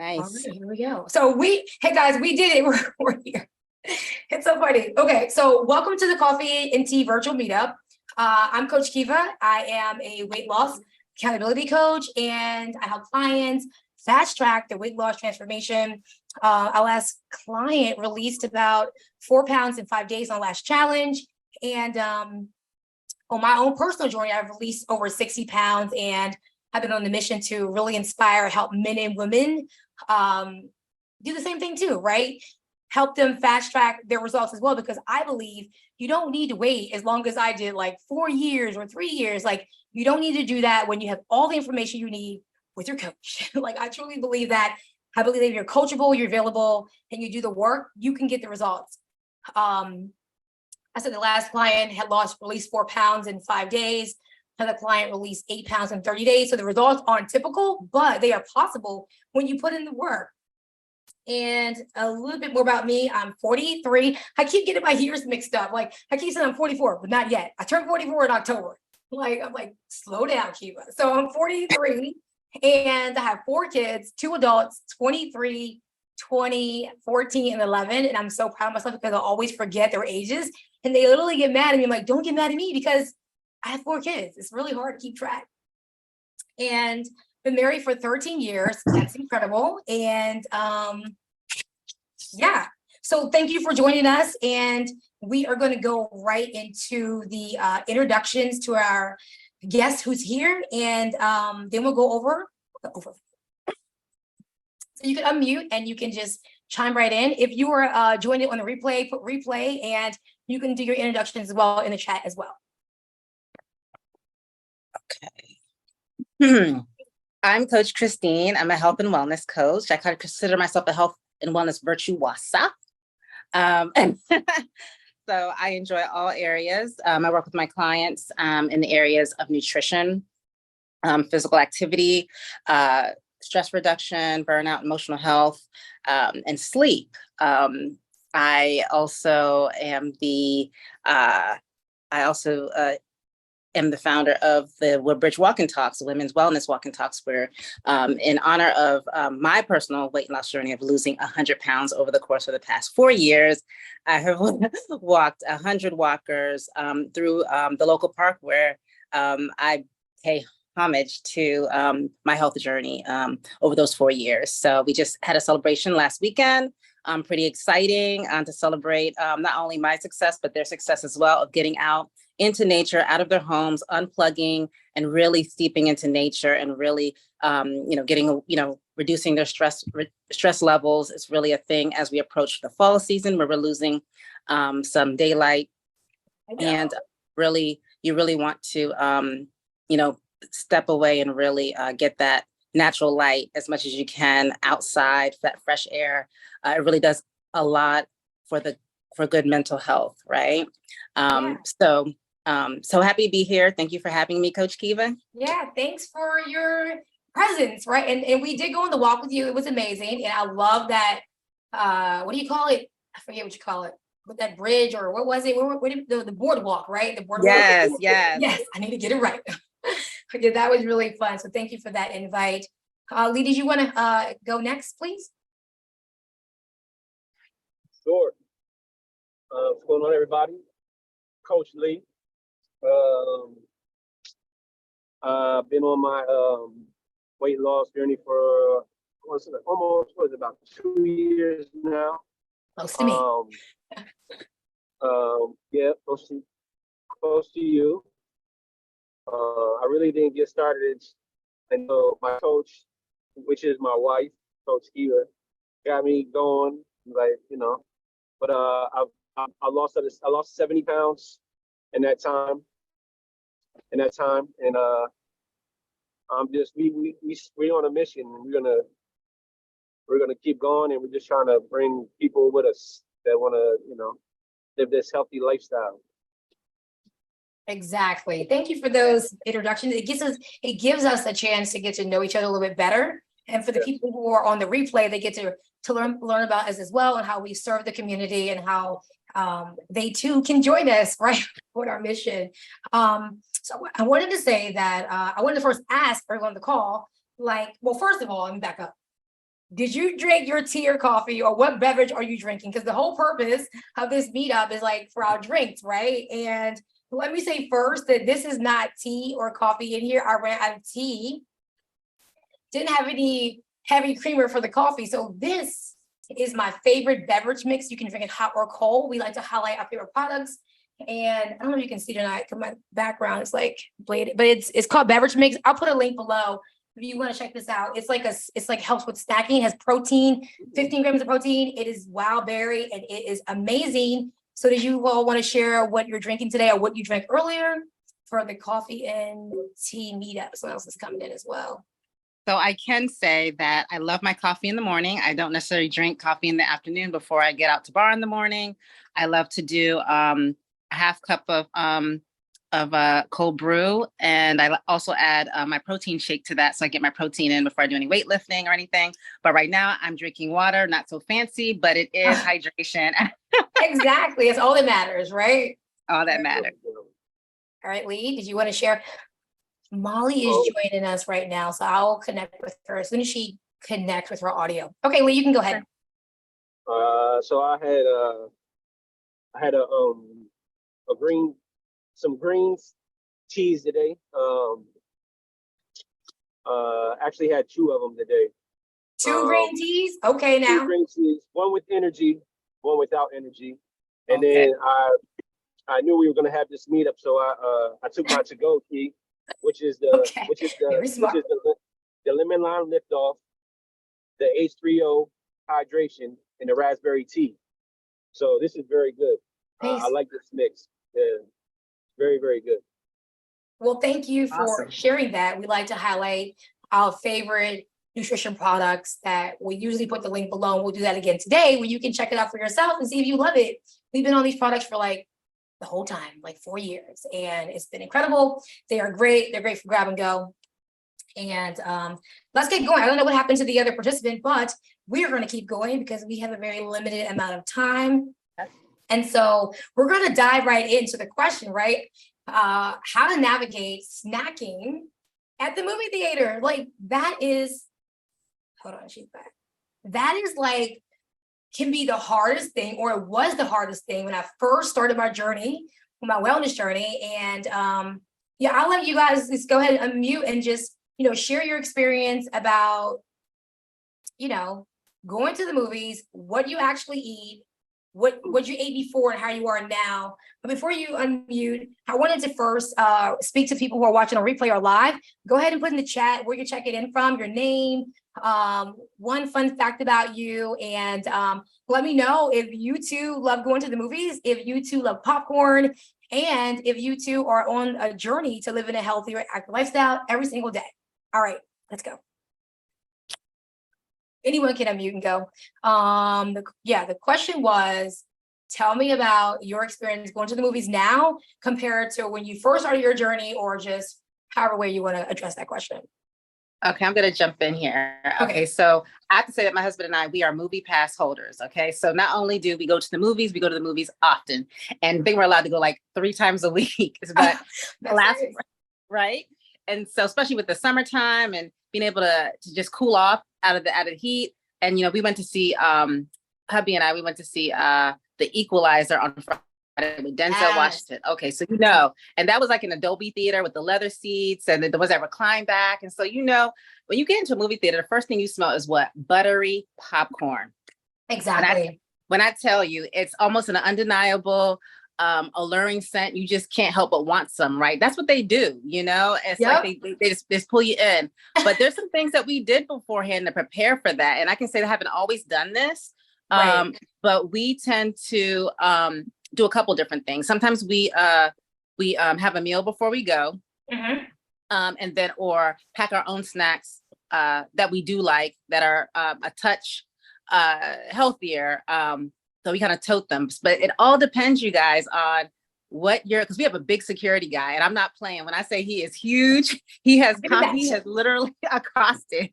All Nice. right, here we go. So hey guys, we did it. We're here. It's so funny. Okay, so welcome to the Coffee and Tea virtual meetup. I'm Coach Keva. I am a weight loss accountability coach, and I help clients fast track their weight loss transformation. Our last client released about 4 pounds in 5 days on last challenge. And on my own personal journey, I've released over 60 pounds, and I've been on the mission to really inspire, help men and women do the same thing too, right? Help them fast track their results as well, because I believe you don't need to wait as long as I did, like 4 years or 3 years. Like, you don't need to do that when you have all the information you need with your coach. Like, I truly believe that. I believe that if you're coachable, you're available, and you do the work, you can get the results. I said the last client had released 4 pounds in 5 days. Another client released 8 pounds in 30 days. So the results aren't typical, but they are possible when you put in the work. And a little bit more about me. I'm 43. I keep getting my years mixed up. Like, I keep saying I'm 44, but not yet. I turned 44 in October. I'm like, slow down, Kiva. So I'm 43, and I have 4 kids, 2 adults, 23, 20, 14, and 11. And I'm so proud of myself because I always forget their ages. And they literally get mad at me. I'm like, don't get mad at me because I have 4 kids. It's really hard to keep track. And been married for 13 years. That's incredible. And yeah. So thank you for joining us. And we are going to go right into the introductions to our guest who's here. And then we'll go over. So you can unmute and you can just chime right in. If you are joining on the replay, put replay, and you can do your introductions as well in the chat as well. Okay. I'm Coach Christine. I'm a health and wellness coach. I kind of consider myself a health and wellness virtuosa. And so I enjoy all areas. I work with my clients in the areas of nutrition, physical activity, stress reduction, burnout, emotional health, and sleep. I also am am the founder of the Woodbridge Walk and Talks, Women's Wellness Walk and Talks, where in honor of my personal weight loss journey of losing 100 pounds over the course of the past 4 years, I have walked 100 walkers through the local park where I pay homage to my health journey over those 4 years. So we just had a celebration last weekend. Pretty exciting to celebrate not only my success, but their success as well of getting out into nature, out of their homes, unplugging, and really steeping into nature, and really, getting, reducing their stress levels is really a thing as we approach the fall season, where we're losing some daylight, and you really want to, step away and really get that natural light as much as you can outside, that fresh air. It really does a lot for good mental health, right? So happy to be here. Thank you for having me, Coach Keva. Yeah, thanks for your presence, right? And we did go on the walk with you. It was amazing. And I love that, what do you call it? I forget what you call it. With that bridge, or what was it? The boardwalk, right? The boardwalk. Yes. Yes, I need to get it right. Yeah, that was really fun. So thank you for that invite. Lee, did you want to go next, please? Sure. What's going on, everybody? Coach Lee. I've been on my weight loss journey for almost about 2 years now. Close to me. Yeah, close to you. I really didn't get started until my coach, which is my wife, Coach Keva, got me going. But I lost 70 pounds in that time. And I'm just we're on a mission, and we're gonna keep going, and we're just trying to bring people with us that want to live this healthy lifestyle. Exactly. Thank you for those introductions. It gives us a chance to get to know each other a little bit better. And for the people who are on the replay, they get to learn about us as well, and how we serve the community, and how they too can join us, right, with our mission. So I wanted to say that I wanted to first ask everyone on the call, well, first of all, let me back up. did you drink your tea or coffee, or what beverage are you drinking? Because the whole purpose of this meetup is like for our drinks, right? And let me say first that this is not tea or coffee in here. I ran out of tea. Didn't have any heavy creamer for the coffee. So this is my favorite beverage mix. You can drink it hot or cold. We like to highlight our favorite products. And I don't know if you can see it or not, because my background is like bladed, but it's called beverage mix. I'll put a link below if you want to check this out. It's like helps with snacking. It has protein, 15 grams of protein. It is wild berry and it is amazing. So do you all want to share what you're drinking today or what you drank earlier for the coffee and tea meetup? Someone else is coming in as well. So I can say that I love my coffee in the morning. I don't necessarily drink coffee in the afternoon before I get out to bar in the morning. I love to do a half cup of cold brew, and I also add my protein shake to that, so I get my protein in before I do any weightlifting or anything. But right now I'm drinking water, not so fancy, but it is hydration. Exactly, it's all that matters, right? All that matters. All right, Lee, did you want to share? Molly is joining us right now, so I'll connect with her as soon as she connects with her audio. Okay, Lee, you can go ahead. So I had some greens teas today. Actually had two of them today. Two green teas? Okay, now. Two green teas, one with energy, one without energy. And then I knew we were gonna have this meetup, so I took my to-go tea, which is the lemon lime lift off, the H3O hydration, and the raspberry tea. So this is very good. I like this mix. Yeah, very, very good. Well, thank you for sharing that. We like to highlight our favorite nutrition products that we usually put the link below. We'll do that again today, where you can check it out for yourself and see if you love it. We've been on these products for like the whole time, like 4 years, and it's been incredible. They are great. They're great for grab and go. And let's get going. I don't know what happened to the other participant, but we are going to keep going because we have a very limited amount of time. And so we're going to dive right into the question, right? How to navigate snacking at the movie theater. Like that is, hold on, she's back. That is like, can be the hardest thing, or it was the hardest thing when I first started my journey, my wellness journey. And yeah, I'll let you guys just go ahead and unmute and just, share your experience about, going to the movies, what you actually eat, what you ate before and how you are now. But before you unmute, I wanted to first speak to people who are watching on replay or live. Go ahead and put in the chat where you're checking in from, your name, one fun fact about you, and let me know if you too love going to the movies, if you too love popcorn, and if you too are on a journey to live in a healthier, active lifestyle every single day. All right, let's go. Anyone can unmute and go. The question was, tell me about your experience going to the movies now compared to when you first started your journey, or just however way you want to address that question. Okay, I'm going to jump in here. Okay, so I have to say that my husband and I, we are movie pass holders. Okay, so not only do we go to the movies, we go to the movies often. And I think we're allowed to go like 3 times a week. But right? And so especially with the summertime and being able to just cool off out of the heat. And, we went to see, hubby and I, we went to see The Equalizer on Friday with Denzel Washington. Okay, so and that was like an Adobe theater with the leather seats, and there was that recline back. And so, when you get into a movie theater, the first thing you smell is what? Buttery popcorn. Exactly. When I tell you, it's almost an undeniable, alluring scent. You just can't help but want some, right? That's what they do, It's like they just pull you in. But there's some things that we did beforehand to prepare for that. And I can say that I haven't always done this, but we tend to do a couple different things. Sometimes we have a meal before we go, and then or pack our own snacks that we do like, that are a touch healthier. So we kind of tote them, but it all depends, you guys, on because we have a big security guy, and I'm not playing when I say he is huge. He has literally accosted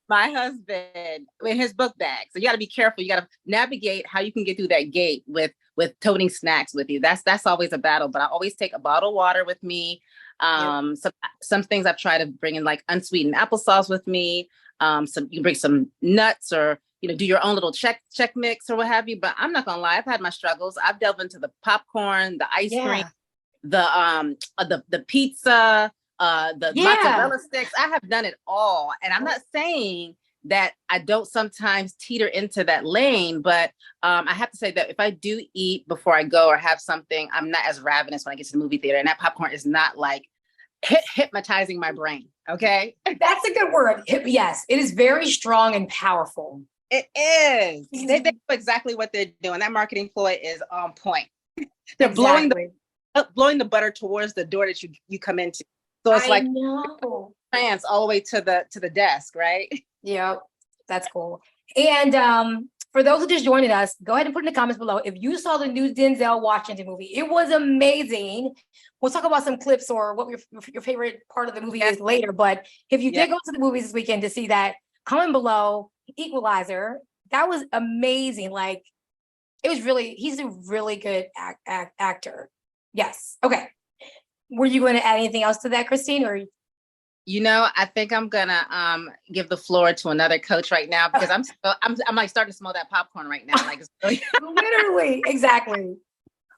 my husband in his book bag. So you got to be careful. You got to navigate how you can get through that gate with toting snacks with you. That's always a battle, but I always take a bottle of water with me. Some things I've tried to bring in, like unsweetened applesauce with me. You can bring some nuts, or do your own little check mix or what have you. But I'm not gonna lie, I've had my struggles. I've delved into the popcorn, the ice cream, the pizza, the mozzarella sticks. I have done it all, and I'm not saying that I don't sometimes teeter into that lane, but I have to say that if I do eat before I go or have something, I'm not as ravenous when I get to the movie theater, and that popcorn is not like hypnotizing my brain. Okay, that's a good word. Yes, it is very strong and powerful. It is. They know exactly what they're doing. That marketing ploy is on point. They're blowing the butter towards the door that you come into. So it's trans all the way to the desk, right? Yeah, that's cool. And for those who just joining us, go ahead and put in the comments below if you saw the new Denzel Washington movie. It was amazing. We'll talk about some clips or what your favorite part of the movie is later. But if you did go to the movies this weekend to see that, comment below. Equalizer, that was amazing. Like, he's a really good actor. Yes. Okay. Were you going to add anything else to that, Christine? Or I think I'm gonna give the floor to another coach right now, because I'm like starting to smell that popcorn right now. Like, literally, exactly.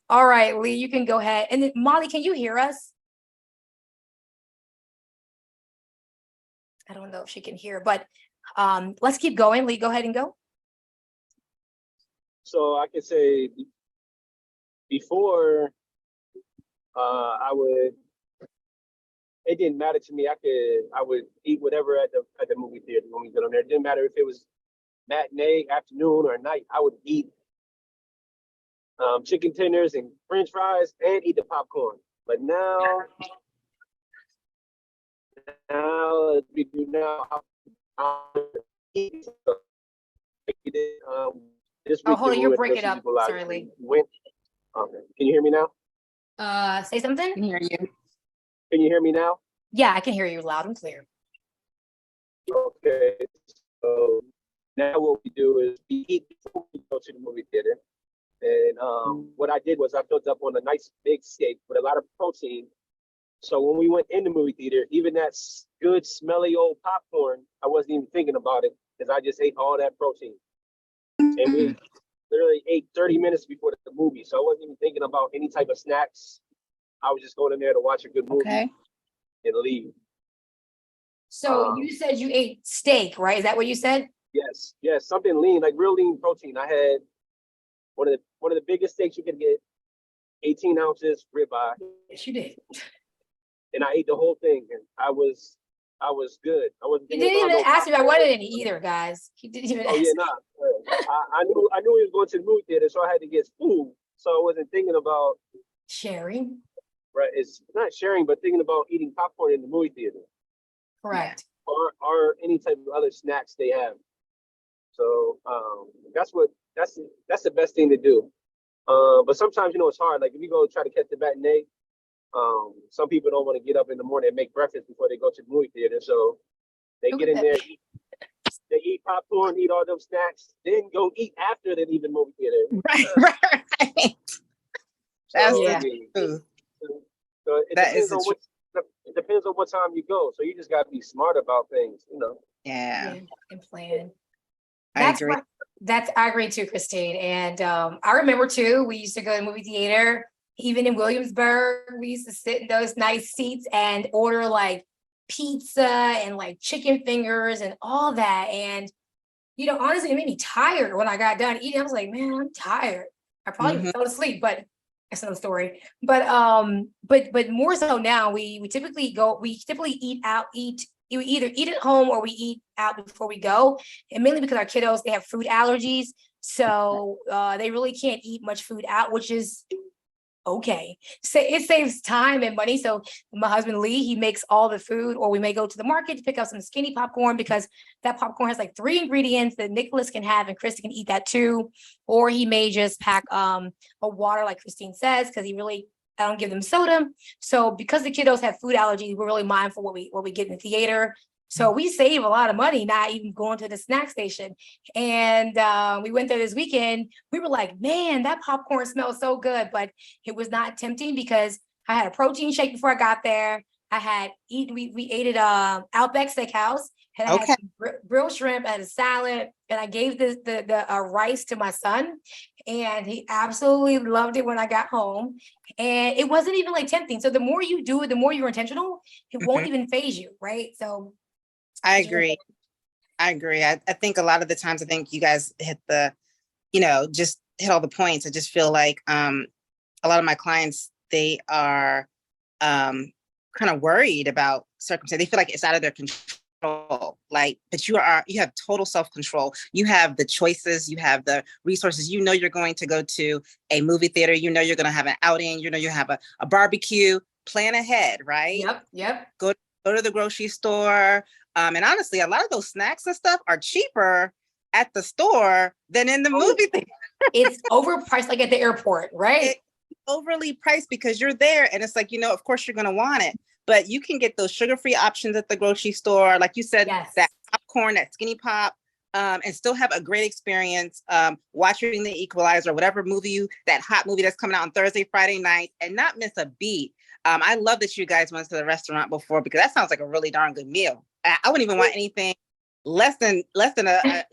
All right, Lee, you can go ahead. And then, Molly, can you hear us? I don't know if she can hear, but let's keep going. Lee, go ahead and go. So I could say before it didn't matter to me. I would eat whatever at the movie theater when we get on there. It didn't matter if it was matinee, afternoon, or night. I would eat chicken tenders and French fries and eat the popcorn. But now we do now. This week, hold on, you're breaking up. Sorry, Lee. Okay. Can you hear me now? Say something. I can hear you. Can you hear me now? Yeah, I can hear you loud and clear. Okay. So now what we do is we eat before we go to the movie theater. And what I did was I filled up on a nice big steak with a lot of protein. So when we went in the movie theater, even that good smelly old popcorn, I wasn't even thinking about it, because I just ate all that protein. And we literally ate 30 minutes before the movie. So I wasn't even thinking about any type of snacks. I was just going in there to watch a good movie and leave. So you said you ate steak, right? Is that what you said? Yes, something lean, like real lean protein. I had one of the biggest steaks you could get, 18 ounces ribeye. Yes, you did. And I ate the whole thing, and I was good. I wasn't. He didn't even ask me if I wanted any either, guys. He didn't even ask. I knew he was going to the movie theater, so I had to get food. So I wasn't thinking about sharing. Right, it's not sharing, but thinking about eating popcorn in the movie theater. Correct. Or any type of other snacks they have. So that's the best thing to do. But sometimes it's hard. Like if you go try to catch the matinee, some people don't want to get up in the morning and make breakfast before they go to the movie theater. So they get in there, they eat popcorn, eat all them snacks, then go eat after they leave the movie theater. Right. That's So it depends on what time you go. So you just got to be smart about things, Yeah. And plan. I agree. I agree too, Christine. And I remember too, we used to go to the movie theater, even in Williamsburg. We used to sit in those nice seats and order like pizza and like chicken fingers and all that. And, honestly, it made me tired when I got done eating. I was like, man, I'm tired. I probably fell asleep, but that's another story. But more so now, we typically eat out, we either eat at home or we eat out before we go. And mainly because our kiddos, they have food allergies. So they really can't eat much food out, which is okay. So it saves time and money. So my husband, Lee, he makes all the food, or we may go to the market to pick up some skinny popcorn, because that popcorn has like 3 ingredients that Nicholas can have and Kristen can eat that too. Or he may just pack a water, like Christine says, because I don't give them soda. So because the kiddos have food allergies, we're really mindful what we get in the theater. So we save a lot of money not even going to the snack station. And we went there this weekend. We were like, man, that popcorn smells so good. But it was not tempting because I had a protein shake before I got there. I had eaten, we ate at Outback Steakhouse, and I Okay. had some grilled shrimp, I had a salad, and I gave the rice to my son, and he absolutely loved it when I got home. And it wasn't even like tempting. So the more you do it, the more you're intentional, it won't even phase you, right? So I agree. I think a lot of the times, I think you guys hit just hit all the points. I just feel like a lot of my clients, they are kind of worried about circumstance. They feel like it's out of their control. Like, but you have total self-control. You have the choices, you have the resources. You know, you're going to go to a movie theater. You know, you're going to have an outing. You know, you have a barbecue. Plan ahead, right? Yep. Go to the grocery store. And honestly, a lot of those snacks and stuff are cheaper at the store than in the movie theater. It's overpriced, like at the airport, right? It's overly priced because you're there, and it's like, of course you're going to want it, but you can get those sugar-free options at the grocery store, like you said. Yes. That popcorn, that skinny pop, and still have a great experience watching The Equalizer, whatever movie that hot movie that's coming out on Thursday, Friday night, and not miss a beat. I love that you guys went to the restaurant before, because that sounds like a really darn good meal. I wouldn't even want anything less than a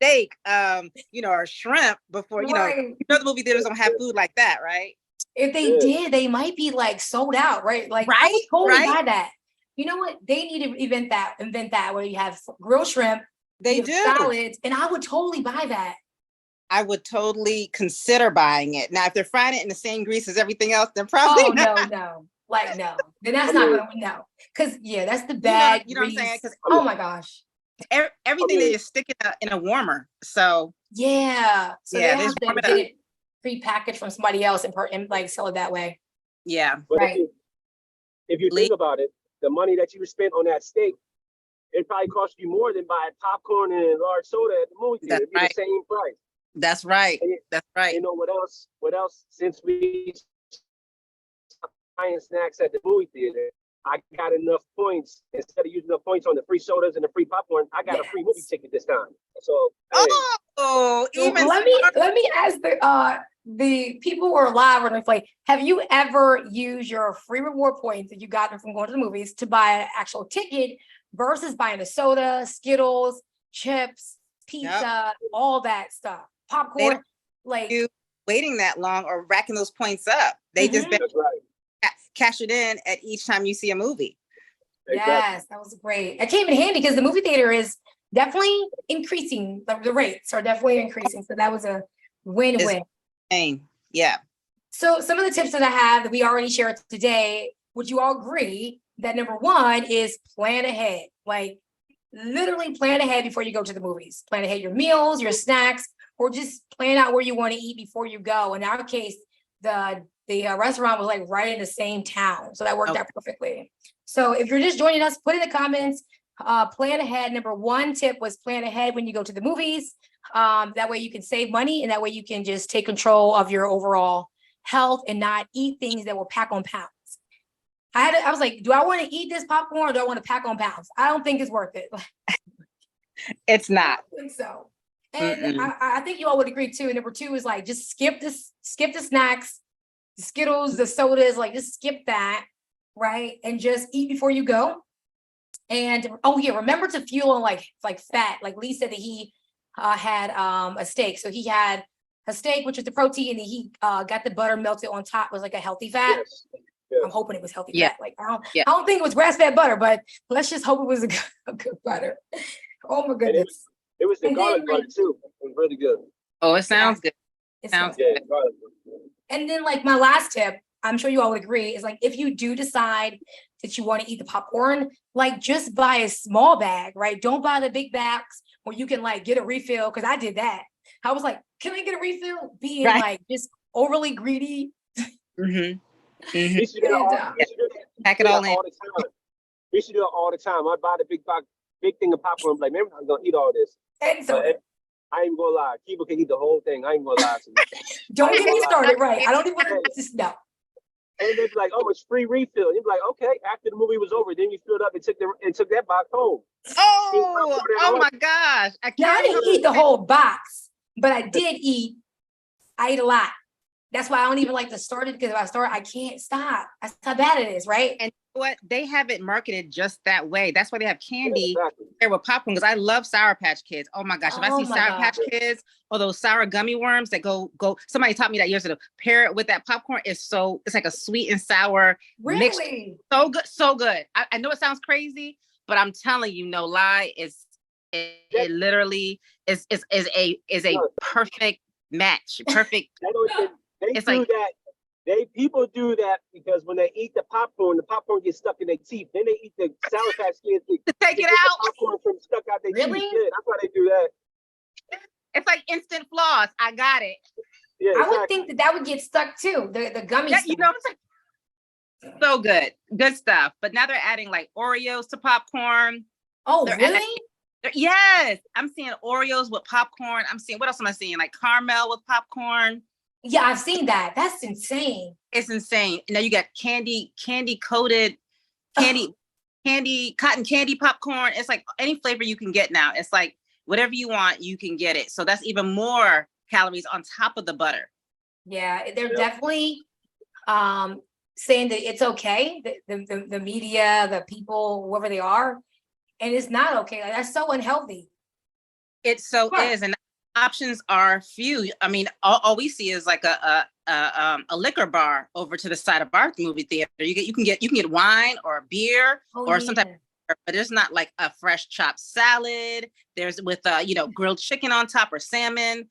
steak, or shrimp before, Right. the movie theaters don't have food like that, right? If they did, they might be like sold out, right? Like, I would totally buy that. You know what? They need to invent that where you have grilled shrimp, they do salads, and I would totally buy that. I would totally consider buying it. Now, if they're frying it in the same grease as everything else, then probably not. No. Like, no. Then that's not gonna, no. Because that's the bad you know what I'm saying? Oh my gosh. Everything they just stick in a warmer. So yeah. So yeah, they have to get it pre-packaged from somebody else and like sell it that way. Yeah. But right. If you think about it, the money that you spent on that steak, it probably cost you more than buying popcorn and a large soda at the movie theater. It'd be the same price. That's right. That's right. You know what else? Since we buying snacks at the movie theater, I got enough points. Instead of using the points on the free sodas and the free popcorn, I got a free movie ticket this time. So even let me ask the people who are live on replay, have you ever used your free reward points that you got from going to the movies to buy an actual ticket versus buying a soda, Skittles, chips, pizza, all that stuff, popcorn? Like you waiting that long or racking those points up. They just cash it in at each time you see a movie. Yes, that was great. It came in handy because the movie theater is definitely increasing. The rates are definitely increasing. So that was a win-win. Yeah. So some of the tips that I have that we already shared today, would you all agree that number one is plan ahead? Like literally plan ahead before you go to the movies. Plan ahead your meals, your snacks, or just plan out where you want to eat before you go. In our case, the restaurant was like right in the same town. So that worked out perfectly. So if you're just joining us, put in the comments, plan ahead. Number one tip was plan ahead when you go to the movies. That way you can save money, and that way you can just take control of your overall health and not eat things that will pack on pounds. I was like, do I want to eat this popcorn or do I want to pack on pounds? I don't think it's worth it. It's not. I think so. And I think you all would agree too. And number two is like, just skip the snacks, the Skittles, the sodas, like just skip that, right? And just eat before you go. And remember to fuel on like fat. Like Lee said that he had a steak. So he had a steak, which is the protein, and he got the butter melted on top, was like a healthy fat. Yes. I'm hoping it was healthy fat. Like I don't think it was grass-fed butter, but let's just hope it was a good butter. Oh my goodness. It was the garlic butter too. It was really good. Oh, it sounds good. It sounds good. And then like my last tip, I'm sure you all would agree, is like if you do decide that you want to eat the popcorn, like just buy a small bag, right? Don't buy the big bags where you can like get a refill, because I did that. I was like, can I get a refill? Being like just overly greedy. We should do that Pack it all in. All the time. We should do it all the time. I buy the big thing of popcorn. Like, maybe I'm gonna eat all this. And so I ain't gonna lie. Kiva can eat the whole thing. I ain't gonna lie to you. Don't get me started, right? I don't even want to just no. And they'd be like, "Oh, it's free refill." You'd be like, "Okay." After the movie was over, then you filled up and took that box home. Oh my gosh! I didn't eat the whole box, but I did eat. I ate a lot. That's why I don't even like to start it, because if I start, I can't stop. That's how bad it is, right? And what they have it marketed just that way. That's why they have candy Exactly. there with popcorn. Because I love Sour Patch Kids. Oh my gosh! If I Oh see my Sour God. Patch Kids or those sour gummy worms that go, somebody taught me that years ago. Pair it with that popcorn. It's like a sweet and sour mix. Really? So good, so good. I know it sounds crazy, but I'm telling you, no lie, it literally is a No, perfect match. Perfect. they It's do like that. People do that because when they eat the popcorn gets stuck in their teeth. Then they eat the Sour Patch Kids to take get it the out. popcorn from stuck out their Really? teeth. Yeah, that's why they do that. It's like instant floss. I got it. Yeah, I would exactly. think that would get stuck too. The gummy Yeah, stuff. you know what I'm saying? So good stuff. But now they're adding like Oreos to popcorn. Oh, They're really? Yes, I'm seeing Oreos with popcorn. I'm seeing, what else am I seeing? Like caramel with popcorn. Yeah, I've seen that. That's insane. It's insane. Now you got candy coated, cotton candy popcorn. It's like any flavor you can get now. It's like whatever you want, you can get it. So that's even more calories on top of the butter. Yeah, they're definitely saying that it's okay. The media, the people, whoever they are, and it's not okay. Like, that's so unhealthy. It so Right. is, and options are few. I mean, all we see is like a liquor bar over to the side of our movie theater. You can get wine or beer or some type, but there's not like a fresh chopped salad. There's with grilled chicken on top or salmon.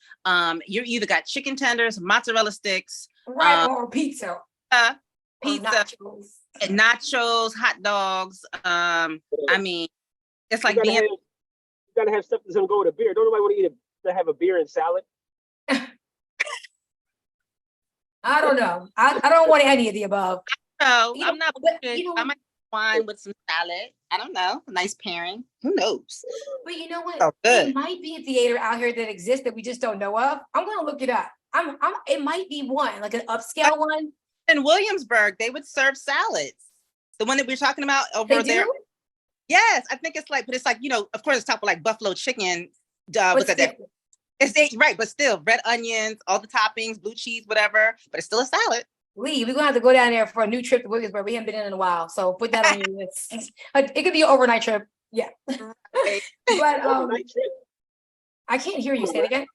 You either got chicken tenders, mozzarella sticks, right, or pizza, pizza, and nachos, hot dogs. I mean, it's like being. You gotta have stuff that's gonna go with a beer. Don't nobody want to have a beer and salad. I don't know. I don't want any of the above. No, You I'm know, not. but, I might wine with some salad. I don't know. A nice pairing. Who knows? But you know what? Oh, good. It might be a theater out here that exists that we just don't know of. I'm gonna look it up. It might be one, like an upscale one. In Williamsburg, they would serve salads. The one that we're talking about over They there. do? Yes, I think it's like, but it's like, of course, it's topped with like buffalo chicken. What's that? It's right, but still red onions, all the toppings, blue cheese, whatever. But it's still a salad. Lee, we're gonna have to go down there for a new trip to Williamsburg. We haven't been in a while, so put that on your list. It could be an overnight trip. Yeah, but Overnight trip. I can't hear you. Say it again.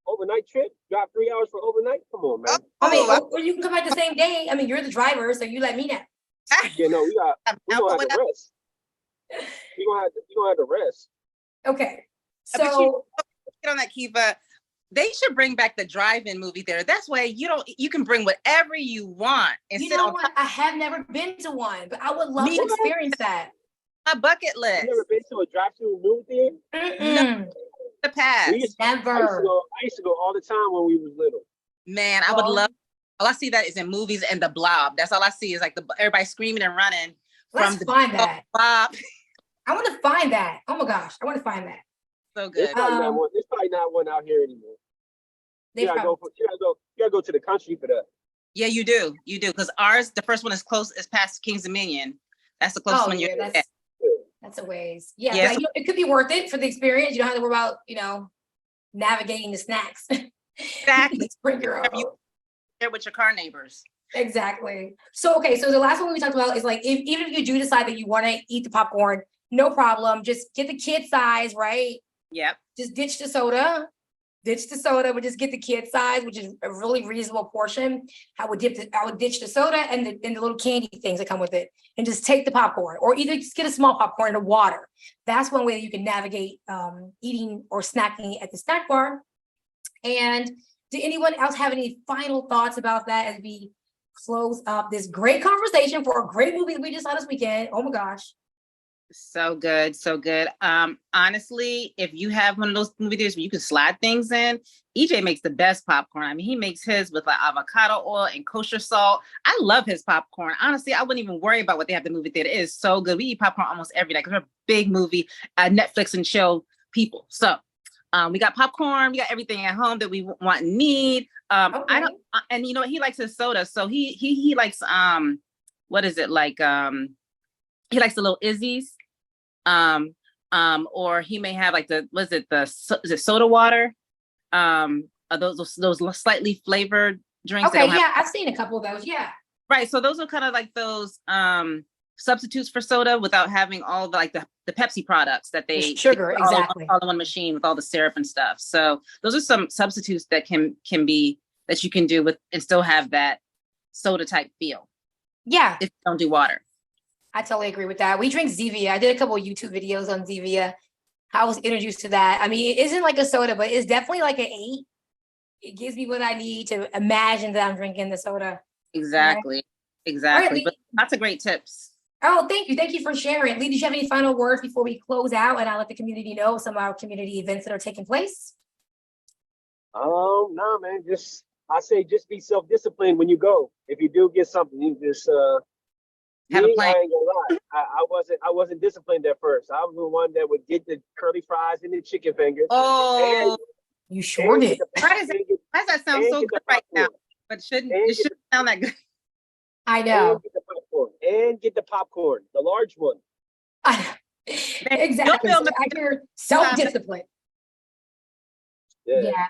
Overnight trip. Drive 3 hours for overnight. Come on, man. I mean, or you can come back the same day. I mean, you're the driver, so you let me know. Yeah, no, we gonna have to rest. You gonna have to rest. Okay, so get on that, Keva. They should bring back the drive-in movie theater. That's why you can bring whatever you want. And you know what? I have never been to one, but I would love to experience that. My bucket list. You never been to a drive-through movie theater? No, the past. Never. I used to go all the time when we was little. Man, I would love. All I see that is in movies and the Blob. That's all I see is like everybody screaming and running. Let's find that. Blob. I want to find that. Oh my gosh, I want to find that. So good. There's probably not one out here anymore. You gotta go to the country for that. Yeah, you do. Because ours, the first one is past King's Dominion. That's the closest one you're at. That's a ways. Yeah, like, it could be worth it for the experience. You don't have to worry about, navigating the snacks. Exactly. Bring your own. Share with your car neighbors. Exactly. So, okay. So the last one we talked about is like, even if you do decide that you want to eat the popcorn, no problem. Just get the kid size, right? Yep. Just ditch the soda, but just get the kid size, which is a really reasonable portion. I would ditch the soda and the little candy things that come with it, and just take the popcorn, or either just get a small popcorn and water. That's one way that you can navigate eating or snacking at the snack bar. And did anyone else have any final thoughts about that as we close up this great conversation for a great movie that we just saw this weekend? Oh my gosh. So good. Honestly, if you have one of those movie theaters where you can slide things in, EJ makes the best popcorn. I mean, he makes his with like avocado oil and kosher salt. I love his popcorn. Honestly, I wouldn't even worry about what they have in the movie theater. It is so good. We eat popcorn almost every day because we're a big movie, Netflix and chill people. So we got popcorn, we got everything at home that we want and need. Okay. I don't, and he likes his soda. So he likes, what is it? Like, he likes the little Izzy's, or he may have like is it soda water? Those slightly flavored drinks. Okay, yeah, I've seen a couple of those. Yeah. Right. So those are kind of like those substitutes for soda without having all the, like the Pepsi products that they Sugar, all in exactly. all in one machine with all the syrup and stuff. So those are some substitutes that can be that you can do with and still have that soda type feel. Yeah, If you don't do water. I totally agree with that. We drink Zevia. I did a couple of YouTube videos on Zevia. I was introduced to that. I mean, it isn't like a soda, but it's definitely like an 8. It gives me what I need to imagine that I'm drinking the soda. Exactly. Right? Exactly. Right, But lots of great tips. Oh, thank you. Thank you for sharing. Lee, did you have any final words before we close out and I'll let the community know some of our community events that are taking place? No, man. I say just be self-disciplined when you go. If you do get something, you just Have a plan. I ain't gonna lie. I wasn't disciplined at first. I was the one that would get the curly fries and the chicken fingers. Oh, You sure did. why does that sound so good right now? But it shouldn't sound that good. I know. And get the popcorn, the large one. Exactly. So I hear self-discipline. Yeah.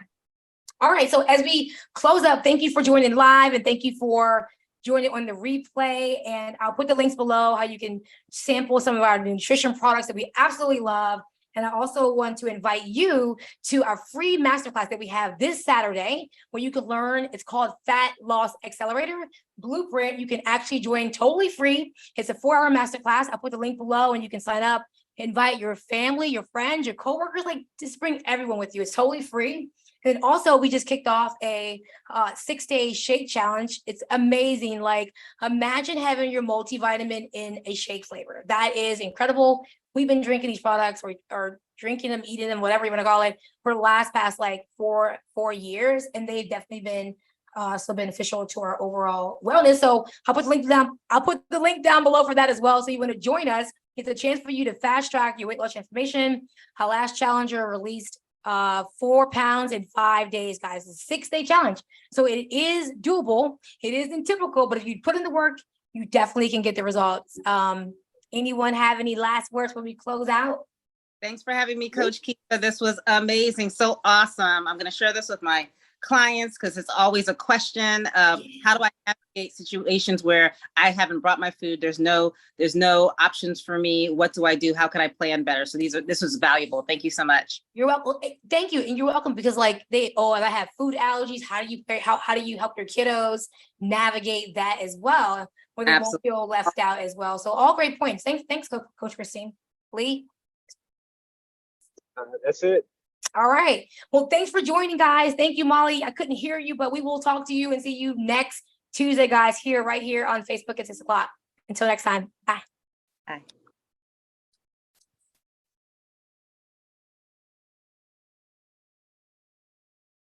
All right. So as we close up, thank you for joining live and thank you for joining on the replay. And I'll put the links below how you can sample some of our nutrition products that we absolutely love. And I also want to invite you to our free masterclass that we have this Saturday, where you can learn. It's called Fat Loss Accelerator Blueprint. You can actually join totally free. It's a 4-hour masterclass. I'll put the link below and you can sign up, invite your family, your friends, your coworkers, like just bring everyone with you. It's totally free. And also we just kicked off a 6-day shake challenge. It's amazing. Like imagine having your multivitamin in a shake flavor. That is incredible. We've been drinking these products or drinking them, eating them, whatever you want to call it, for the past like four years. And they've definitely been so beneficial to our overall wellness. So I'll put the link down below for that as well. So you want to join us. It's a chance for you to fast track your weight loss transformation. Our last challenger released 4 pounds in 5 days, guys. It's a 6-day challenge. So it is doable. It isn't typical, but if you put in the work, you definitely can get the results. Anyone have any last words when we close out? Thanks for having me, Coach Keva. This was amazing. So awesome. I'm going to share this with my clients because it's always a question of how do I navigate situations where I haven't brought my food? There's no options for me. What do I do? How can I plan better? So this was valuable. Thank you so much. You're welcome. Thank you. And you're welcome because like I have food allergies. How do you help your kiddos navigate that as well? Where they won't feel left out as well. So all great points. Thanks, Coach Christine. Lee? That's it. All right. Well, thanks for joining, guys. Thank you, Molly. I couldn't hear you, but we will talk to you and see you next Tuesday, guys, right here on Facebook at 6 o'clock. Until next time. Bye. Bye.